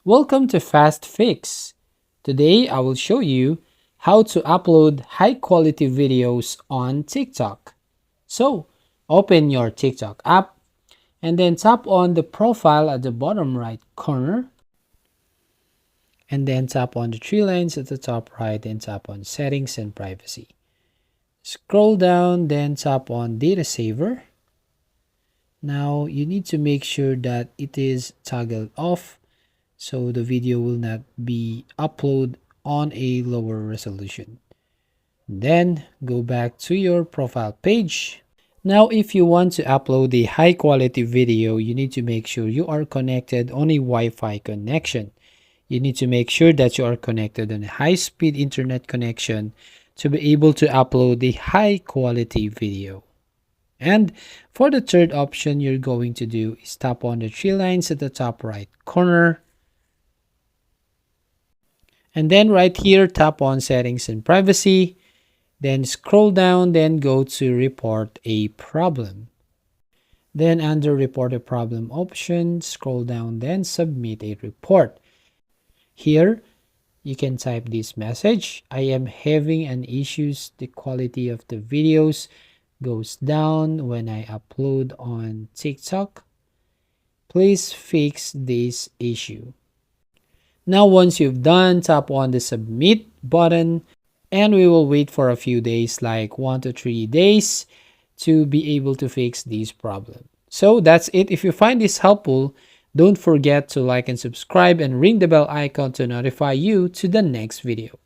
Welcome to Fast Fix. Today I will show you how to upload high quality videos on TikTok. So, open your TikTok app and then tap on the profile at the bottom right corner and then tap on the three lines at the top right and tap on settings and privacy. Scroll down, then tap on data saver. Now you need to make sure that it is toggled off so the video will not be uploaded on a lower resolution. Then go back to your profile page. Now if you want to upload a high quality video, you need to make sure you are connected on a Wi-Fi connection. You need to make sure that you are connected on a high-speed internet connection to be able to upload a high quality video. And for the third option, you're going to do is tap on the three lines at the top right corner. And then right here, tap on settings and privacy. Then scroll down, then go to report a problem. Then under report a problem option, scroll down, then submit a report. Here, you can type this message. I am having an issues. The quality of the videos goes down when I upload on TikTok. Please fix this issue. Now once you've done, tap on the submit button and we will wait for a few days, like 1 to 3 days, to be able to fix this problem. So that's it. If you find this helpful, don't forget to like and subscribe and ring the bell icon to notify you to the next video.